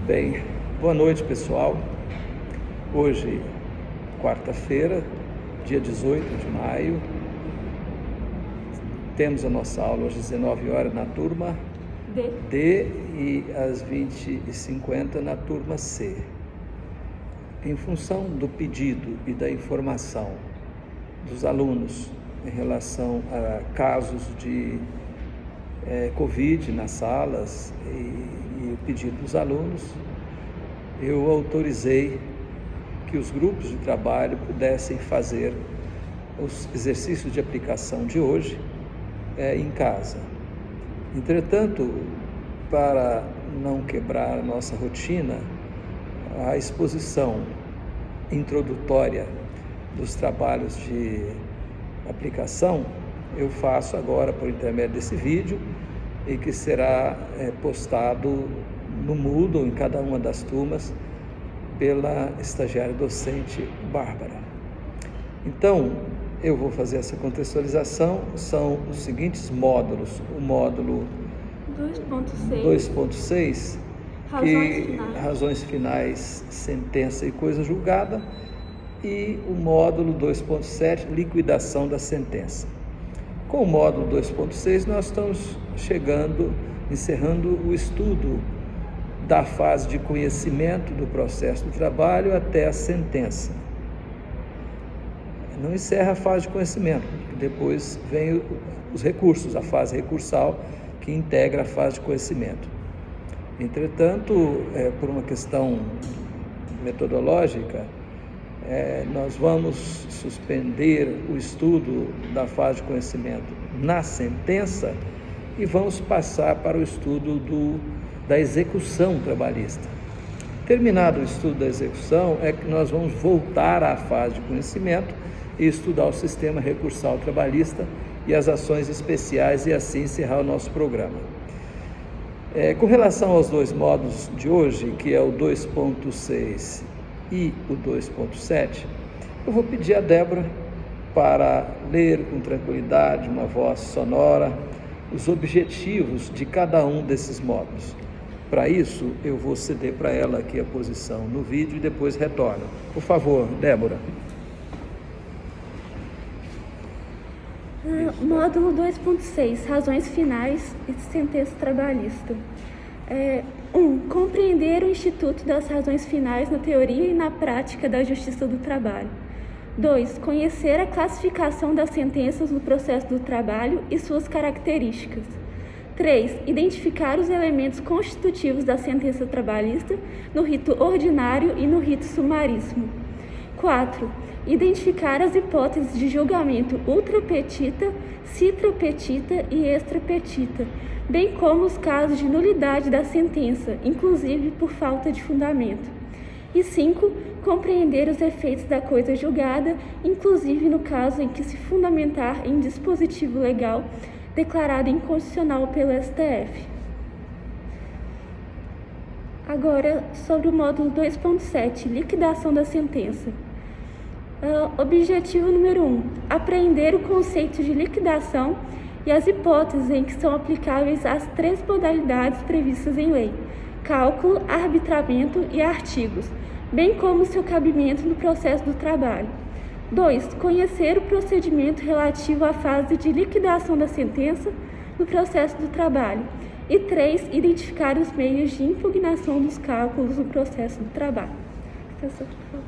bem, boa noite pessoal. Hoje, quarta-feira, dia 18 de maio, temos a nossa aula às 19 horas na turma D e às 20h50 na turma C. Em função do pedido e da informação dos alunos em relação a casos de Covid nas salas e o pedido dos alunos, eu autorizei que os grupos de trabalho pudessem fazer os exercícios de aplicação de hoje em casa. Entretanto, para não quebrar a nossa rotina, a exposição introdutória dos trabalhos de aplicação eu faço agora por intermédio desse vídeo e que será postado no Moodle em cada uma das turmas pela estagiária docente Bárbara. Então, eu vou fazer essa contextualização. São os seguintes módulos: o módulo 2.6, razões finais, sentença e coisa julgada, e o módulo 2.7, liquidação da sentença. Com o módulo 2.6, nós estamos encerrando o estudo da fase de conhecimento do processo do trabalho até a sentença. Não encerra a fase de conhecimento, depois vem os recursos, a fase recursal, que integra a fase de conhecimento. Entretanto, por uma questão metodológica, nós vamos suspender o estudo da fase de conhecimento na sentença e vamos passar para o estudo da execução trabalhista. Terminado o estudo da execução, é que nós vamos voltar à fase de conhecimento e estudar o sistema recursal trabalhista e as ações especiais e assim encerrar o nosso programa. Com relação aos dois módulos de hoje, que é o 2.6 e o 2.7, eu vou pedir a Débora para ler com tranquilidade, uma voz sonora, os objetivos de cada um desses módulos. Para isso, eu vou ceder para ela aqui a posição no vídeo e depois retorno. Por favor, Débora. Módulo 2.6, razões finais e sentença trabalhista. 1. Compreender o Instituto das Razões Finais na teoria e na prática da Justiça do Trabalho. 2. Conhecer a classificação das sentenças no processo do trabalho e suas características. 3. Identificar os elementos constitutivos da sentença trabalhista no rito ordinário e no rito sumaríssimo. 4. Identificar as hipóteses de julgamento ultrapetita, citrapetita e extrapetita, bem como os casos de nulidade da sentença, inclusive por falta de fundamento. E 5. Compreender os efeitos da coisa julgada, inclusive no caso em que se fundamentar em dispositivo legal declarado inconstitucional pelo STF. Agora, sobre o módulo 2.7, liquidação da sentença. Objetivo número 1. Apreender o conceito de liquidação e as hipóteses em que são aplicáveis as três modalidades previstas em lei: cálculo, arbitramento e artigos, bem como seu cabimento no processo do trabalho. 2. Conhecer o procedimento relativo à fase de liquidação da sentença no processo do trabalho. E 3. Identificar os meios de impugnação dos cálculos no processo do trabalho. Professor, por favor.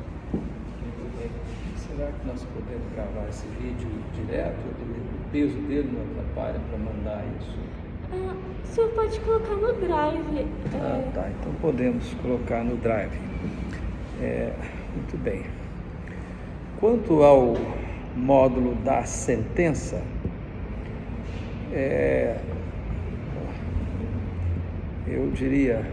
Será que nós podemos gravar esse vídeo direto? O peso dele não atrapalha para mandar isso? O senhor pode colocar no Drive. Tá. Então podemos colocar no Drive. Muito bem. Quanto ao módulo da sentença, eu diria,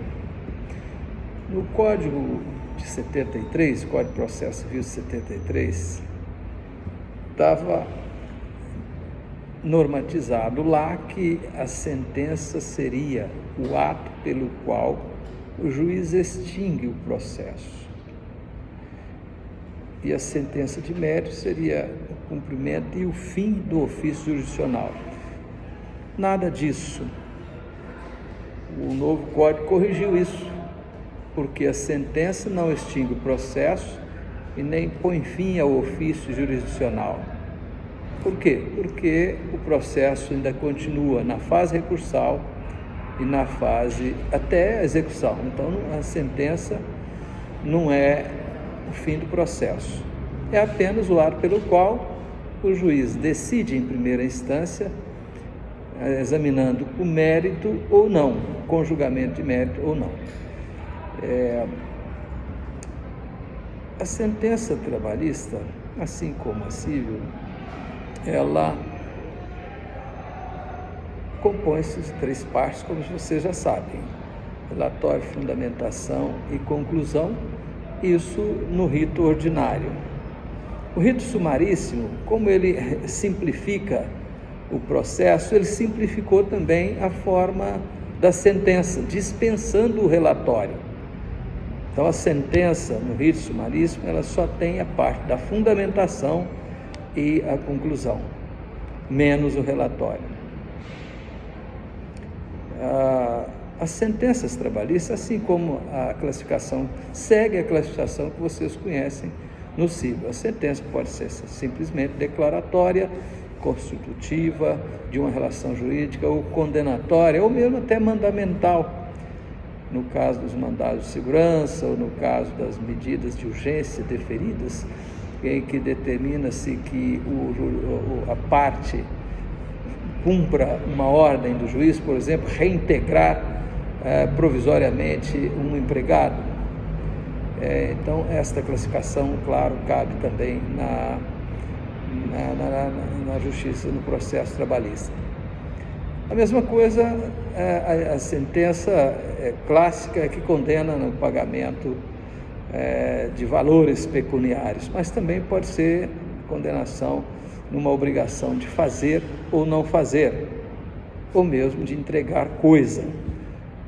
no Código de 73, Código de Processo Civil 73, estava normatizado lá que a sentença seria o ato pelo qual o juiz extingue o processo. E a sentença de mérito seria o cumprimento e o fim do ofício jurisdicional. Nada disso. O novo código corrigiu isso. porque a sentença não extingue o processo e nem põe fim ao ofício jurisdicional. Por quê? Porque o processo ainda continua na fase recursal e na fase até a execução. Então, a sentença não é o fim do processo. É apenas o ato pelo qual o juiz decide em primeira instância, examinando o mérito ou não, com julgamento de mérito ou não. A sentença trabalhista, assim como a civil, ela compõe-se de 3 partes, como vocês já sabem: relatório, fundamentação e conclusão, isso no rito ordinário. O rito sumaríssimo, como ele simplifica o processo, ele simplificou também a forma da sentença, dispensando o relatório. Então, a sentença no rito sumaríssimo, ela só tem a parte da fundamentação e a conclusão, menos o relatório. As sentenças trabalhistas, assim como a classificação, segue a classificação que vocês conhecem no civil. A sentença pode ser simplesmente declaratória, constitutiva de uma relação jurídica, ou condenatória, ou mesmo até mandamental, no caso dos mandados de segurança, ou no caso das medidas de urgência deferidas, em que determina-se que a parte cumpra uma ordem do juiz, por exemplo, reintegrar provisoriamente um empregado. Então, esta classificação, claro, cabe também na justiça, no processo trabalhista. A mesma coisa, a sentença clássica que condena no pagamento de valores pecuniários, mas também pode ser condenação numa obrigação de fazer ou não fazer, ou mesmo de entregar coisa.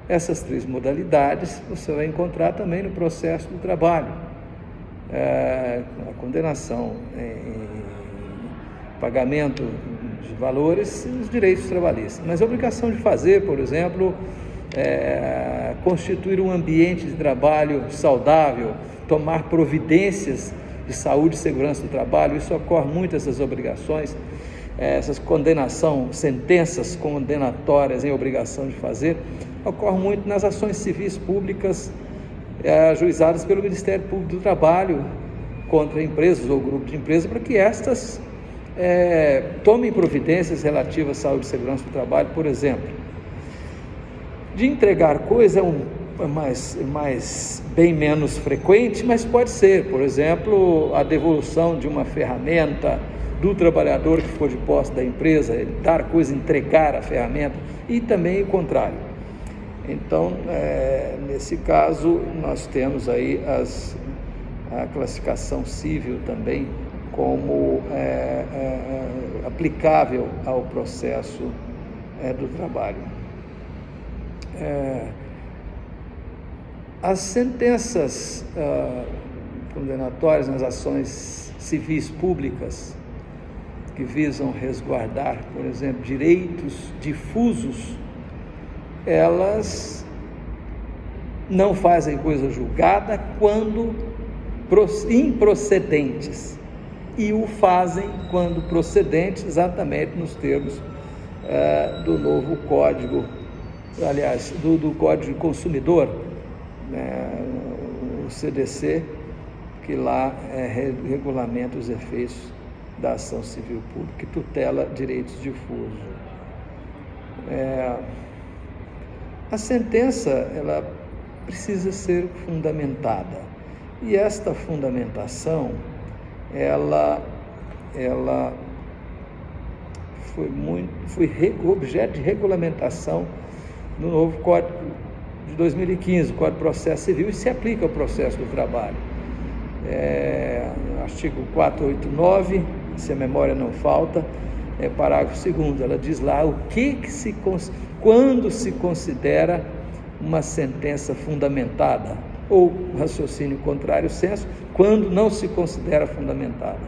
Essas 3 modalidades você vai encontrar também no processo do trabalho. A condenação em pagamento de valores e os direitos trabalhistas. Mas a obrigação de fazer, por exemplo, constituir um ambiente de trabalho saudável, tomar providências de saúde e segurança do trabalho, isso ocorre muito, essas obrigações, essas sentenças condenatórias em obrigação de fazer, ocorre muito nas ações civis públicas ajuizadas pelo Ministério Público do Trabalho contra empresas ou grupos de empresas, para que estas tomem providências relativas à saúde e segurança do trabalho, por exemplo. De entregar coisa bem menos frequente, mas pode ser, por exemplo, a devolução de uma ferramenta do trabalhador que for de posse da empresa, ele dar coisa, entregar a ferramenta, e também o contrário. Então, nesse caso, nós temos aí a classificação civil também como aplicável ao processo do trabalho. As sentenças condenatórias nas ações civis públicas que visam resguardar, por exemplo, direitos difusos, elas não fazem coisa julgada quando improcedentes, e o fazem quando procedentes, exatamente nos termos do novo código, aliás, do Código do Consumidor, o CDC, que lá regulamenta os efeitos da ação civil pública, que tutela direitos difusos. A sentença, ela precisa ser fundamentada, e esta fundamentação, ela foi objeto de regulamentação no novo Código de 2015, o Código de Processo Civil, e se aplica ao processo do trabalho. Artigo 489, se a memória não falta, parágrafo 2º, ela diz lá quando se considera uma sentença fundamentada, ou raciocínio contrário senso, quando não se considera fundamentada.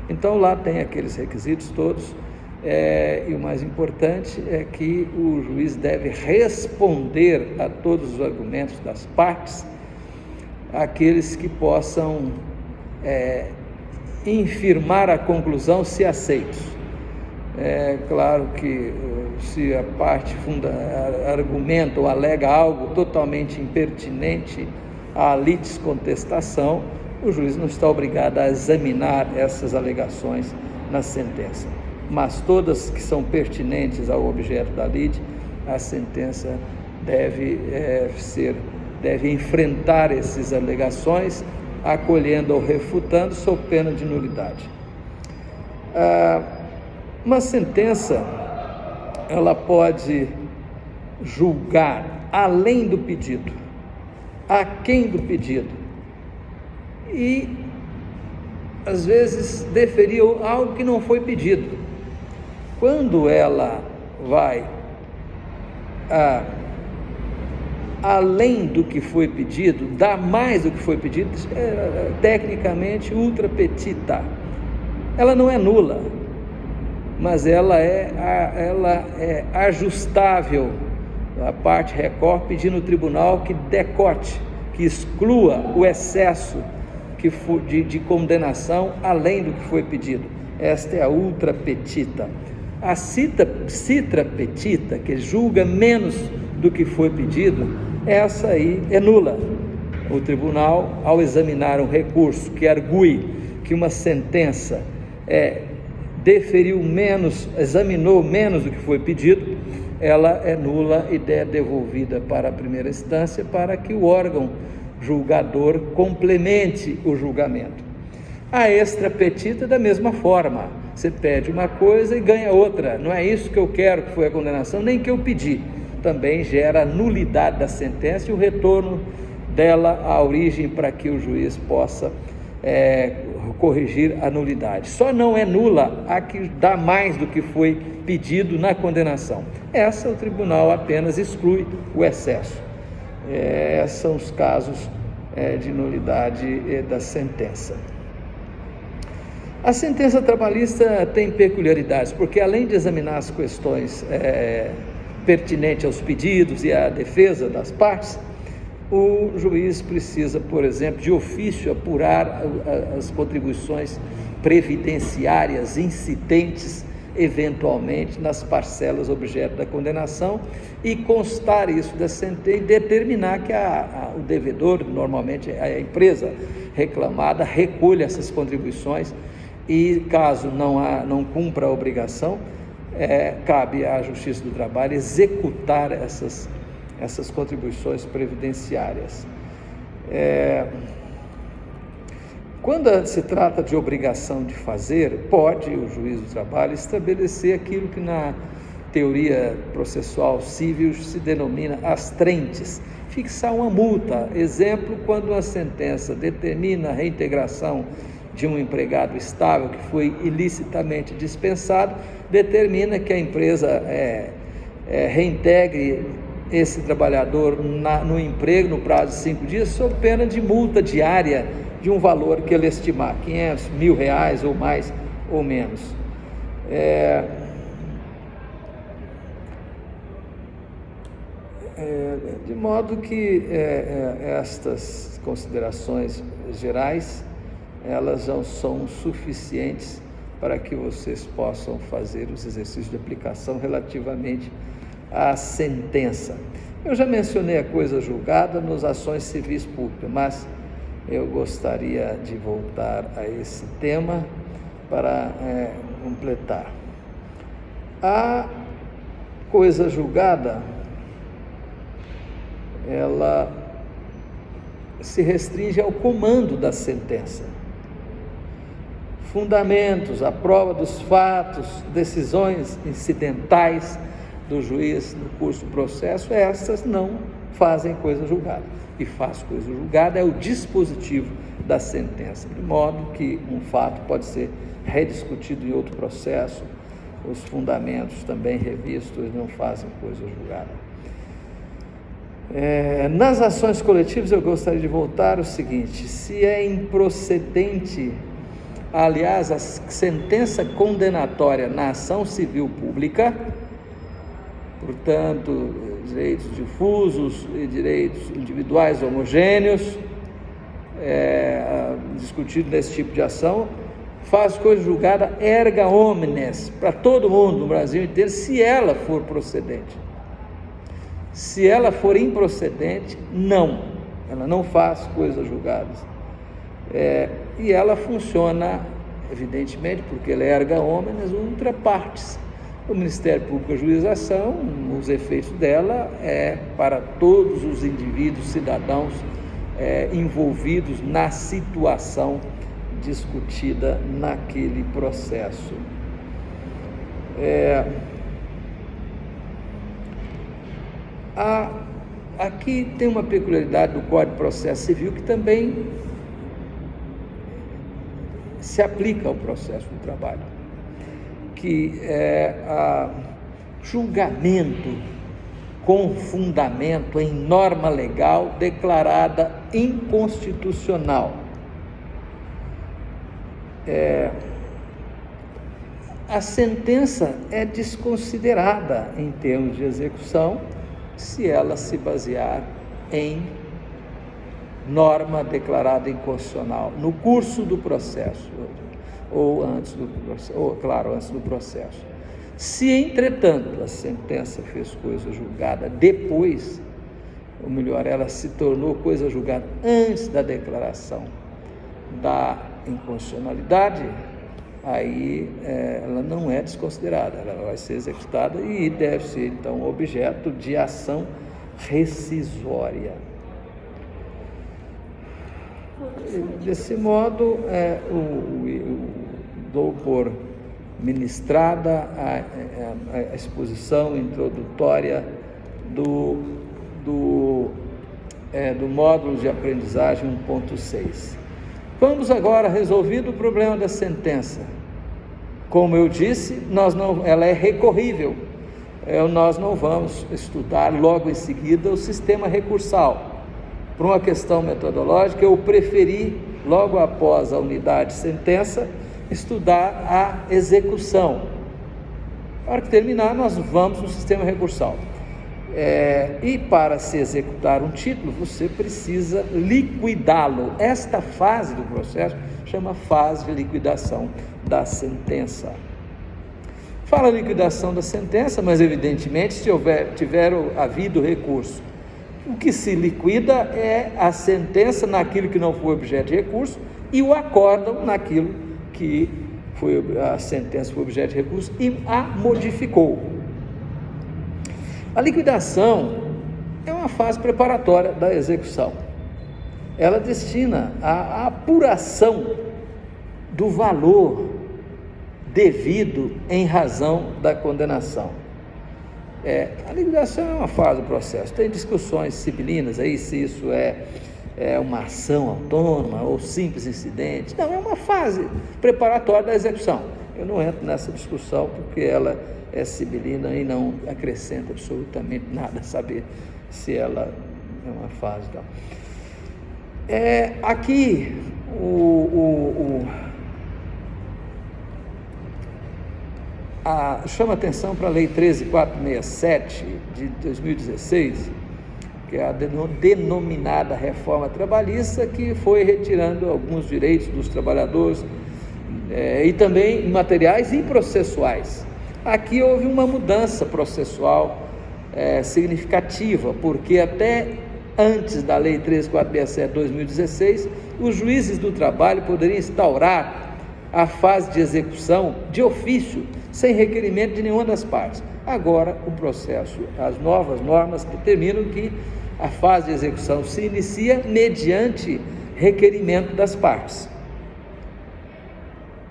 Então, lá tem aqueles requisitos todos, e o mais importante é que o juiz deve responder a todos os argumentos das partes aqueles que possam infirmar a conclusão se aceitos. É claro que se a parte argumenta ou alega algo totalmente impertinente à litis contestação, o juiz não está obrigado a examinar essas alegações na sentença. Mas todas que são pertinentes ao objeto da lide, a sentença deve enfrentar essas alegações, acolhendo ou refutando, sob pena de nulidade. Uma sentença, ela pode julgar além do pedido, aquém do pedido, e às vezes deferir algo que não foi pedido. Quando ela vai além do que foi pedido, dá mais do que foi pedido, tecnicamente ultra petita. Ela não é nula, mas ela é ajustável. A parte recorre pedindo ao tribunal que decote, que exclua o excesso de condenação além do que foi pedido. Esta é a ultra petita. A citra petita, que julga menos do que foi pedido, essa aí é nula. O tribunal, ao examinar um recurso que argue que uma sentença examinou menos do que foi pedido, ela é nula e é devolvida para a primeira instância para que o órgão julgador complemente o julgamento. A extra petita, da mesma forma, você pede uma coisa e ganha outra, não é isso que eu quero, que foi a condenação, nem que eu pedi. Também gera a nulidade da sentença e o retorno dela à origem para que o juiz possa corrigir a nulidade. Só não é nula a que dá mais do que foi pedido na condenação. Essa o tribunal apenas exclui o excesso. São os casos de nulidade da sentença. A sentença trabalhista tem peculiaridades, porque além de examinar as questões pertinentes aos pedidos e à defesa das partes, o juiz precisa, por exemplo, de ofício apurar as contribuições previdenciárias incidentes eventualmente nas parcelas objeto da condenação e constar isso da sentença e determinar que o devedor, normalmente a empresa reclamada, recolha essas contribuições e, caso não cumpra a obrigação, cabe à Justiça do Trabalho executar essas contribuições previdenciárias. Quando se trata de obrigação de fazer, pode o juiz do trabalho estabelecer aquilo que na teoria processual civil se denomina astrentes, fixar uma multa. Exemplo, quando uma sentença determina a reintegração de um empregado estável que foi ilicitamente dispensado, determina que a empresa reintegre esse trabalhador no emprego no prazo de 5 dias, sob pena de multa diária de um valor que ele estimar, 500, R$1.000 ou mais ou menos. De modo que estas considerações gerais, elas já são suficientes para que vocês possam fazer os exercícios de aplicação relativamente à sentença. Eu já mencionei a coisa julgada nas ações civis públicas, mas eu gostaria de voltar a esse tema para completar. A coisa julgada, ela se restringe ao comando da sentença. Fundamentos, a prova dos fatos, decisões incidentais do juiz no curso do processo, essas não fazem coisa julgada. O que faz coisa julgada é o dispositivo da sentença, de modo que um fato pode ser rediscutido em outro processo, os fundamentos também revistos não fazem coisa julgada. Nas ações coletivas eu gostaria de voltar ao seguinte: se é improcedente, aliás, a sentença condenatória na ação civil pública, portanto, direitos difusos e direitos individuais homogêneos, discutido nesse tipo de ação, faz coisa julgada erga omnes para todo mundo no Brasil inteiro, se ela for procedente. Se ela for improcedente, ela não faz coisas julgadas. E ela funciona, evidentemente, porque ela é erga omnes ultra partes. O Ministério Público e a Juização, os efeitos dela para todos os indivíduos, cidadãos envolvidos na situação discutida naquele processo. Aqui tem uma peculiaridade do Código de Processo Civil que também se aplica ao processo do trabalho, que é julgamento com fundamento em norma legal declarada inconstitucional. A sentença é desconsiderada em termos de execução se ela se basear em norma declarada inconstitucional no curso do processo ou antes do processo, antes do processo. Se, entretanto, a sentença fez coisa julgada depois, ou melhor, ela se tornou coisa julgada antes da declaração da inconstitucionalidade, aí ela não é desconsiderada, ela vai ser executada e deve ser, então, objeto de ação rescisória. Desse modo, dou por ministrada a exposição introdutória do módulo de aprendizagem 1.6. Vamos agora, resolvido o problema da sentença. Como eu disse, ela é recorrível. Nós não vamos estudar logo em seguida o sistema recursal. Por uma questão metodológica, eu preferi, logo após a unidade de sentença, estudar a execução. Na hora que terminar, nós vamos no sistema recursal. E para se executar um título, você precisa liquidá-lo. Esta fase do processo chama fase de liquidação da sentença. Fala liquidação da sentença, mas evidentemente se tiver havido recurso. O que se liquida é a sentença naquilo que não foi objeto de recurso e o acórdão naquilo que a sentença foi objeto de recurso e a modificou. A liquidação é uma fase preparatória da execução. Ela destina a apuração do valor devido em razão da condenação. A liquidação é uma fase do processo. Tem discussões sibilinas aí se isso é uma ação autônoma ou simples incidente. Não, é uma fase preparatória da execução. Eu não entro nessa discussão porque ela é sibilina e não acrescenta absolutamente nada saber se ela é uma fase. Então. Aqui chama atenção para a Lei 13.467 de 2016, que é a denominada reforma trabalhista, que foi retirando alguns direitos dos trabalhadores e também materiais e processuais. Aqui houve uma mudança processual significativa, porque até antes da Lei 13.467 de 2016, os juízes do trabalho poderiam instaurar a fase de execução de ofício, sem requerimento de nenhuma das partes. Agora, o processo, as novas normas determinam que a fase de execução se inicia mediante requerimento das partes.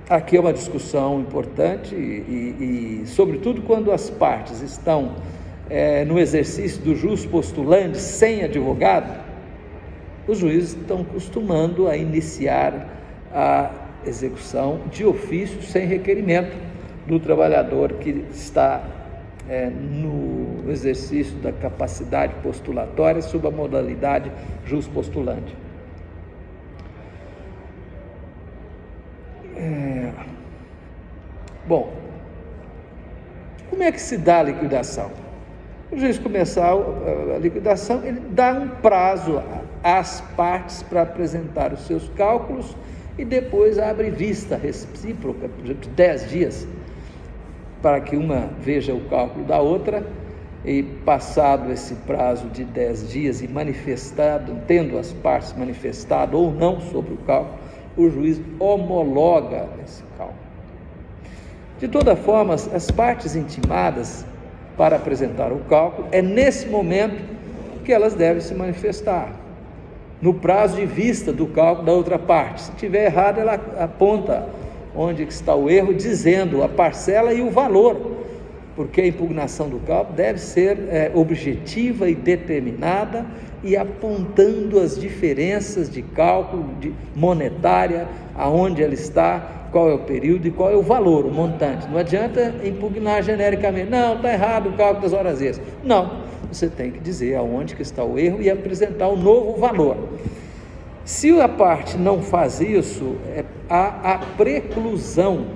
Aqui é uma discussão importante e sobretudo, quando as partes estão no exercício do jus postulandi sem advogado, os juízes estão costumando a iniciar a execução de ofício sem requerimento do trabalhador que está no exercício da capacidade postulatória sob a modalidade jus postulandi. Bom, como é que se dá a liquidação? O juiz começar a liquidação, ele dá um prazo às partes para apresentar os seus cálculos e depois abre vista recíproca, por exemplo, de 10 dias, para que uma veja o cálculo da outra, e passado esse prazo de 10 dias e manifestado, tendo as partes manifestado ou não sobre o cálculo, o juiz homologa esse cálculo. De toda forma, as partes intimadas para apresentar o cálculo, é nesse momento que elas devem se manifestar, no prazo de vista do cálculo da outra parte. Se tiver errado, ela aponta onde está o erro, dizendo a parcela e o valor, porque a impugnação do cálculo deve ser objetiva e determinada e apontando as diferenças de cálculo monetária, aonde ela está, qual é o período e qual é o valor, o montante. Não adianta impugnar genericamente, não, está errado o cálculo das horas extras. Não, você tem que dizer aonde que está o erro e apresentar o novo valor. Se a parte não faz isso, há a preclusão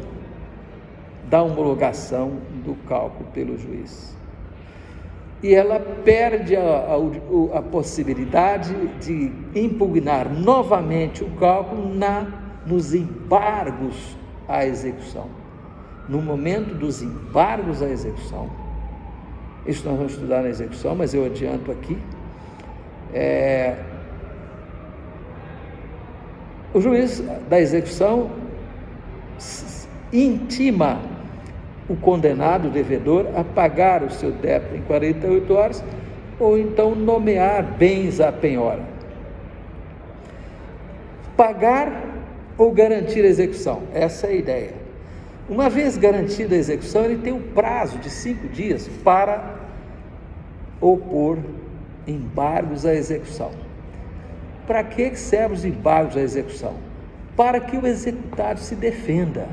da homologação do cálculo pelo juiz. E ela perde a possibilidade de impugnar novamente o cálculo nos embargos à execução. No momento dos embargos à execução, isso nós vamos estudar na execução, mas eu adianto aqui, o juiz da execução intima o condenado, o devedor, a pagar o seu débito em 48 horas, ou então nomear bens à penhora. Pagar ou garantir a execução, essa é a ideia. Uma vez garantida a execução, ele tem um prazo de 5 dias para opor embargos à execução. Para que servem os embargos à execução? Para que o executado se defenda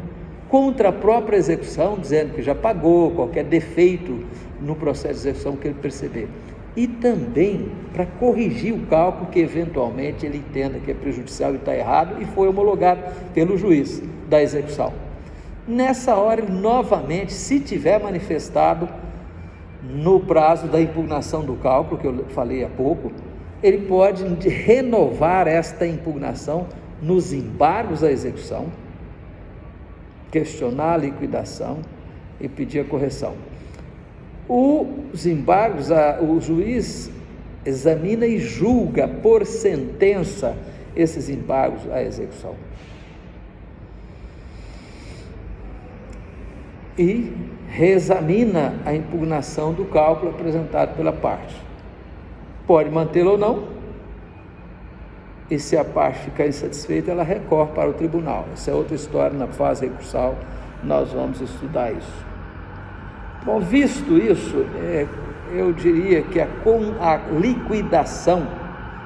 contra a própria execução, dizendo que já pagou, qualquer defeito no processo de execução que ele perceber. E também para corrigir o cálculo que eventualmente ele entenda que é prejudicial e está errado e foi homologado pelo juiz da execução. Nessa hora, novamente, se tiver manifestado no prazo da impugnação do cálculo, que eu falei há pouco, ele pode renovar esta impugnação nos embargos à execução, questionar a liquidação e pedir a correção. Os embargos, o juiz examina e julga por sentença esses embargos à execução. E reexamina a impugnação do cálculo apresentado pela parte. Pode mantê-lo ou não, e se a parte ficar insatisfeita, ela recorre para o tribunal. Essa é outra história, na fase recursal, nós vamos estudar isso. Bom, visto isso, eu diria que a liquidação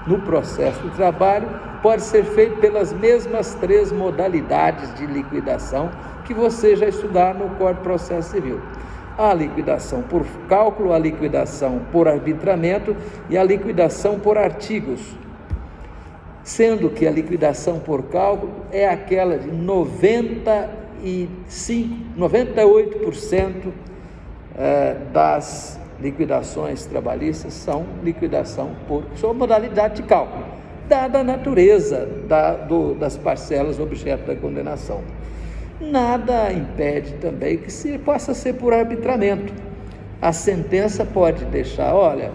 no processo do trabalho pode ser feita pelas mesmas 3 modalidades de liquidação que você já estudar no Código de Processo Civil. A liquidação por cálculo, a liquidação por arbitramento e a liquidação por artigos. Sendo que a liquidação por cálculo é aquela de 98% das liquidações trabalhistas são liquidação por sua modalidade de cálculo, dada a natureza das parcelas objeto da condenação. Nada impede também que se possa ser por arbitramento. A sentença pode deixar, olha,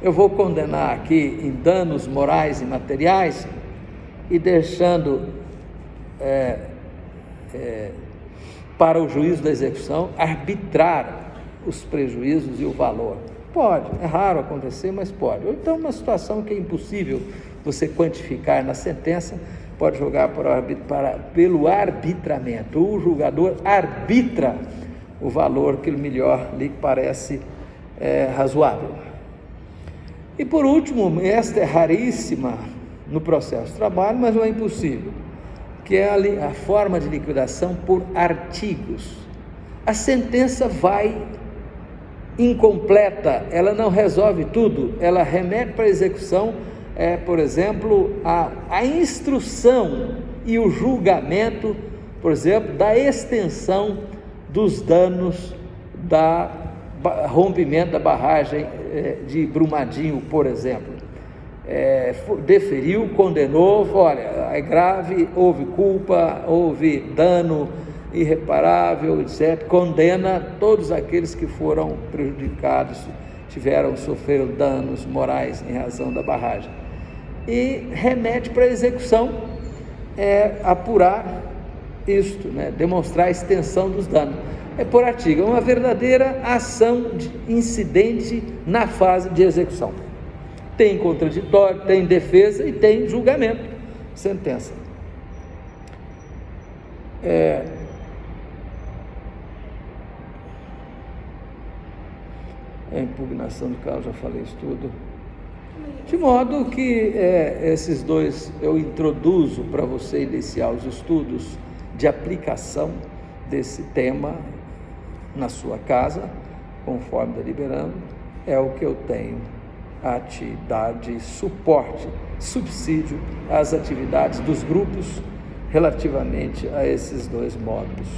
eu vou condenar aqui em danos morais e materiais e deixando para o juízo da execução arbitrar os prejuízos e o valor. Pode, é raro acontecer, mas pode. Ou então uma situação que é impossível você quantificar na sentença, pode jogar pelo arbitramento. O julgador arbitra o valor que melhor lhe parece razoável. E por último, esta é raríssima no processo de trabalho, mas não é impossível, que é a forma de liquidação por artigos. A sentença vai incompleta, ela não resolve tudo, ela remete para a execução, por exemplo, a instrução e o julgamento, por exemplo, da extensão dos danos rompimento da barragem de Brumadinho, por exemplo. deferiu, condenou, olha, é grave, houve culpa, houve dano irreparável, etc. Condena todos aqueles que foram prejudicados, sofreram danos morais em razão da barragem. E remete para a execução, apurar isto, demonstrar a extensão dos danos. É por artigo, é uma verdadeira ação de incidente na fase de execução. Tem contraditório, tem defesa e tem julgamento, sentença. A impugnação do caso, já falei isso tudo. De modo que esses dois eu introduzo para você iniciar os estudos de aplicação desse tema na sua casa, conforme deliberando, é o que eu tenho a te dar de suporte, subsídio às atividades dos grupos relativamente a esses dois módulos: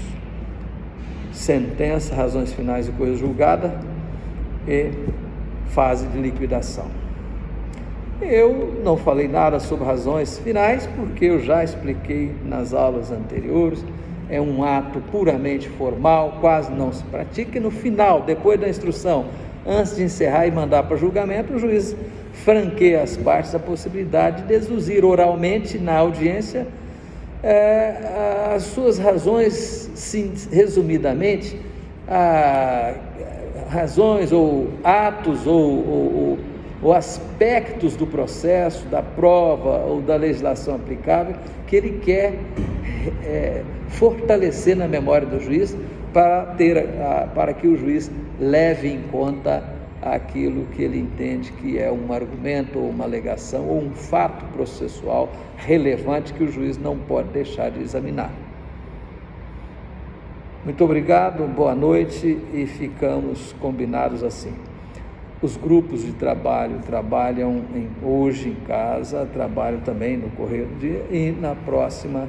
sentença, razões finais e coisa julgada e fase de liquidação. Eu não falei nada sobre razões finais, porque eu já expliquei nas aulas anteriores. É um ato puramente formal, quase não se pratica, e no final, depois da instrução, antes de encerrar e mandar para julgamento, o juiz franqueia às partes a possibilidade de deduzir oralmente na audiência as suas razões, resumidamente, razões ou atos ou aspectos do processo, da prova ou da legislação aplicável que ele quer fortalecer na memória do juiz para que o juiz leve em conta aquilo que ele entende que é um argumento ou uma alegação ou um fato processual relevante que o juiz não pode deixar de examinar. Muito obrigado, boa noite, e ficamos combinados assim. Os grupos de trabalho trabalham hoje em casa, trabalham também no correr do dia, e na próxima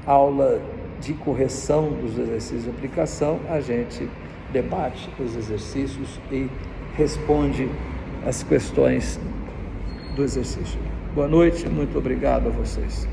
aula de correção dos exercícios de aplicação, a gente debate os exercícios e responde as questões do exercício. Boa noite, muito obrigado a vocês.